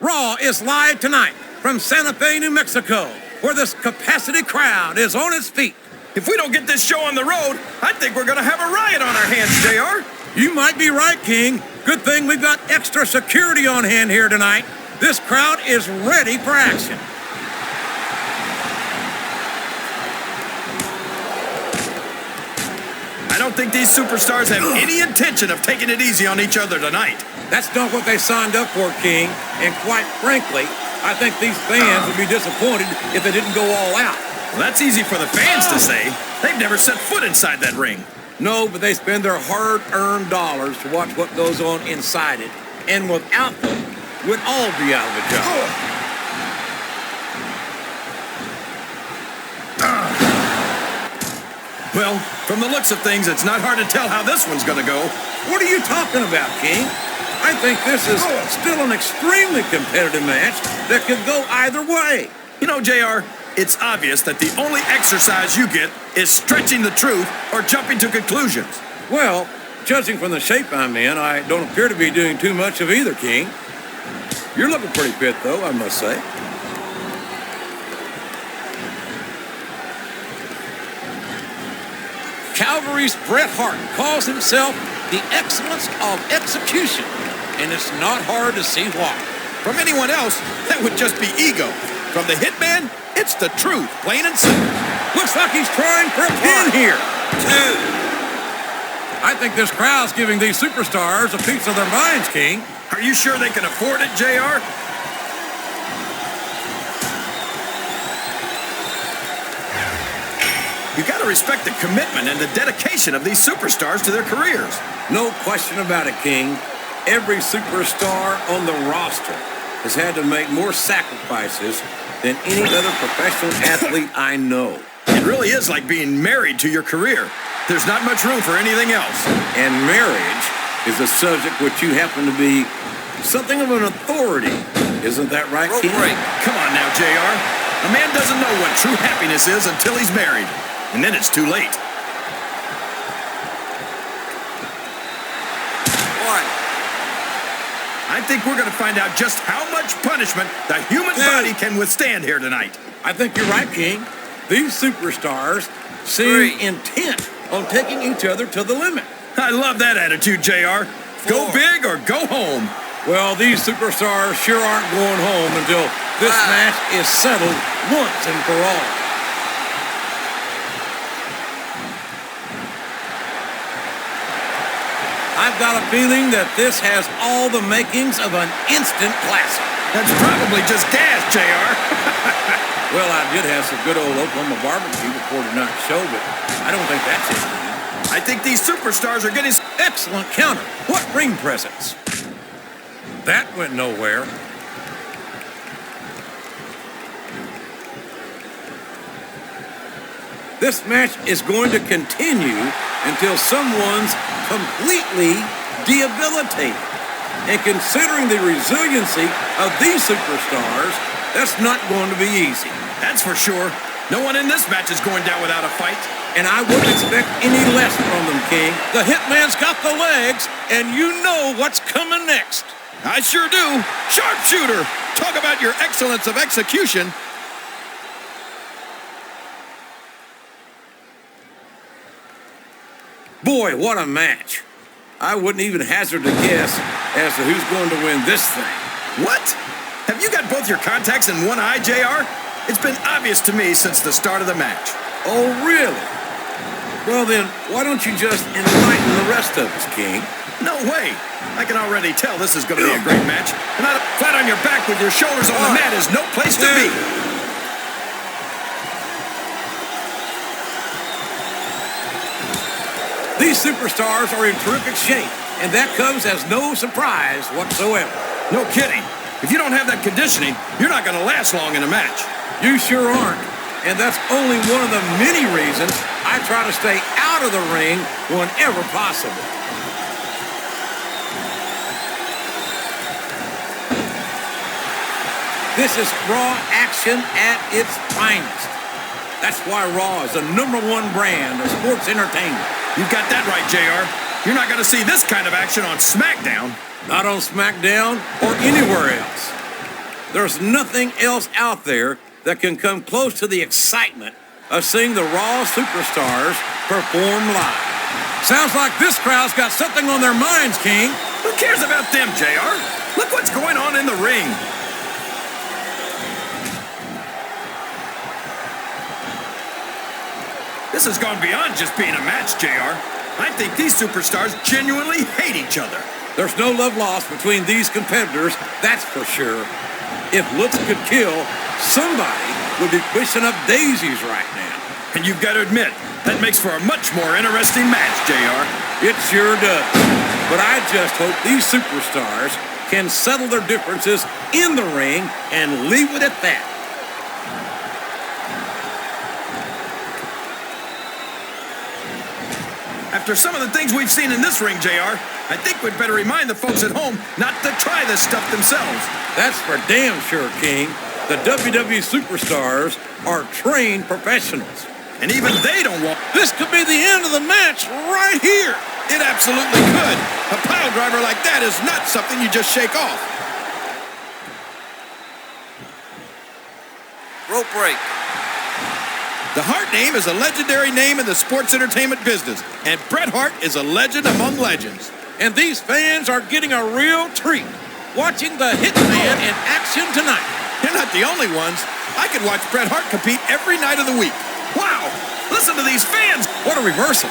Raw is live tonight from Santa Fe, New Mexico, where this capacity crowd is on its feet. If we don't get this show on the road, I think we're going to have a riot on our hands, JR. You might be right, King. Good thing we've got extra security on hand here tonight. This crowd is ready for action. I don't think these superstars have any intention of taking it easy on each other tonight. That's not what they signed up for, King. And quite frankly, I think these fans would be disappointed if they didn't go all out. Well, that's easy for the fans to say. They've never set foot inside that ring. No, but they spend their hard-earned dollars to watch what goes on inside it. And without them, we'd all be out of a job. Well, from the looks of things, it's not hard to tell how this one's going to go. What are you talking about, King? I think this is still an extremely competitive match that could go either way. You know, JR, it's obvious that the only exercise you get is stretching the truth or jumping to conclusions. Well, judging from the shape I'm in, I don't appear to be doing too much of either, King. You're looking pretty fit, though, I must say. Calvary's Bret Hart calls himself the excellence of execution, and it's not hard to see why. From anyone else, that would just be ego. From the hitman, it's the truth, plain and simple. Looks like he's trying for a pin here. 2. I think this crowd's giving these superstars a piece of their minds, King. Are you sure they can afford it, JR? You gotta respect the commitment and the dedication of these superstars to their careers. No question about it, King. Every superstar on the roster has had to make more sacrifices than any other professional athlete I know. It really is like being married to your career. There's not much room for anything else. And marriage is a subject which you happen to be something of an authority. Isn't that right, King? Right. Come on now, JR. A man doesn't know what true happiness is until he's married. And then it's too late. I think we're going to find out just how much punishment the human body can withstand here tonight. I think you're right, King. These superstars seem intent on taking each other to the limit. I love that attitude, JR. Go big or go home. Well, these superstars sure aren't going home until this match is settled once and for all. I've got a feeling that this has all the makings of an instant classic. That's probably just gas, JR. Well, I did have some good old Oklahoma barbecue before tonight's show, but I don't think that's it. I think these superstars are getting... Excellent counter. What ring presence? That went nowhere. This match is going to continue until someone's completely debilitated. And considering the resiliency of these superstars, that's not going to be easy. That's for sure. No one in this match is going down without a fight. And I wouldn't expect any less from them, King. The Hitman's got the legs, and you know what's coming next. I sure do. Sharpshooter! Talk about your excellence of execution. Boy, what a match. I wouldn't even hazard a guess as to who's going to win this thing. What? Have you got both your contacts in one eye, JR? It's been obvious to me since the start of the match. Oh, really? Well, then, why don't you just enlighten the rest of us, King? No way. I can already tell this is going to be a great match. And flat on your back with your shoulders on the mat is no place to be. These superstars are in terrific shape, and that comes as no surprise whatsoever. No kidding. If you don't have that conditioning, you're not going to last long in a match. You sure aren't. And that's only one of the many reasons I try to stay out of the ring whenever possible. This is Raw action at its finest. That's why Raw is the #1 brand of sports entertainment. You've got that right, JR. You're not going to see this kind of action on Smackdown. Not on Smackdown or anywhere else. There's nothing else out there that can come close to the excitement of seeing the Raw superstars perform live. Sounds like this crowd's got something on their minds, King. Who cares about them, JR? Look what's going on in the ring. This has gone beyond just being a match, JR. I think these superstars genuinely hate each other. There's no love lost between these competitors, that's for sure. If looks could kill, somebody would be pushing up daisies right now. And you've got to admit, that makes for a much more interesting match, JR. It sure does. But I just hope these superstars can settle their differences in the ring and leave it at that. After some of the things we've seen in this ring, JR, I think we'd better remind the folks at home not to try this stuff themselves. That's for damn sure, King. The WWE superstars are trained professionals. And even they don't want... This could be the end of the match right here. It absolutely could. A pile driver like that is not something you just shake off. Rope break. The Hart name is a legendary name in the sports entertainment business, and Bret Hart is a legend among legends. And these fans are getting a real treat watching the Hitman in action tonight. You're not the only ones. I could watch Bret Hart compete every night of the week. Wow! Listen to these fans! What a reversal.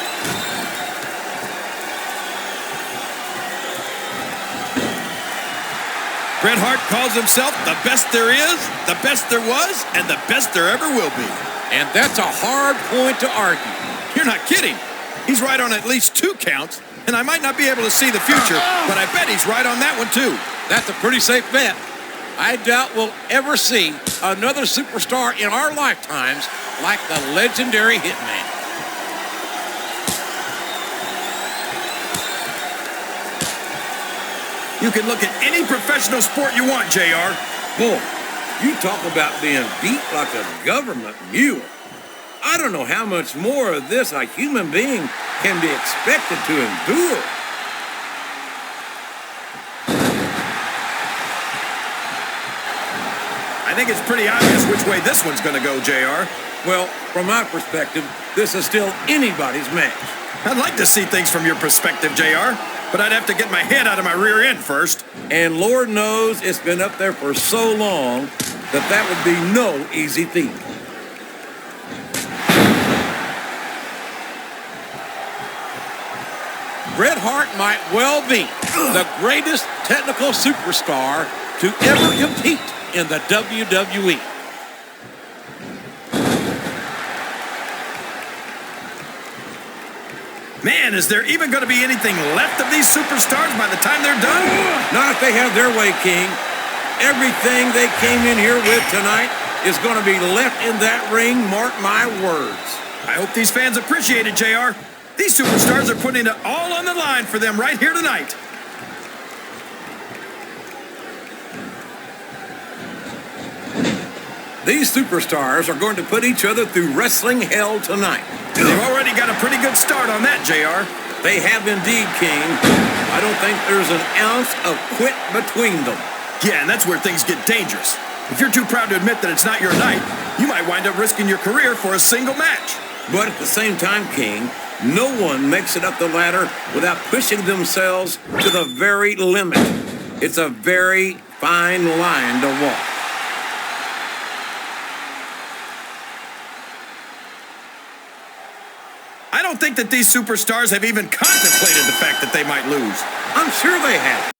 Bret Hart calls himself the best there is, the best there was, and the best there ever will be. And that's a hard point to argue. You're not kidding. He's right on at least 2 counts, and I might not be able to see the future, but I bet he's right on that one too. That's a pretty safe bet. I doubt we'll ever see another superstar in our lifetimes like the legendary Hitman. You can look at any professional sport you want, JR. Boy, you talk about being beat like a government mule. I don't know how much more of this a human being can be expected to endure. I think it's pretty obvious which way this one's going to go, JR. Well, from my perspective, this is still anybody's match. I'd like to see things from your perspective, JR, but I'd have to get my head out of my rear end first. And Lord knows it's been up there for so long that that would be no easy feat. Bret Hart might well be the greatest technical superstar to ever compete in the WWE. Man, is there even going to be anything left of these superstars by the time they're done? Not if they have their way, King. Everything they came in here with tonight is going to be left in that ring, mark my words. I hope these fans appreciate it, JR. These superstars are putting it all on the line for them right here tonight. These superstars are going to put each other through wrestling hell tonight. They've already got a pretty good start on that, JR. They have indeed, King. I don't think there's an ounce of quit between them. Yeah, and that's where things get dangerous. If you're too proud to admit that it's not your night, you might wind up risking your career for a single match. But at the same time, King, no one makes it up the ladder without pushing themselves to the very limit. It's a very fine line to walk. I don't think that these superstars have even contemplated the fact that they might lose. I'm sure they have.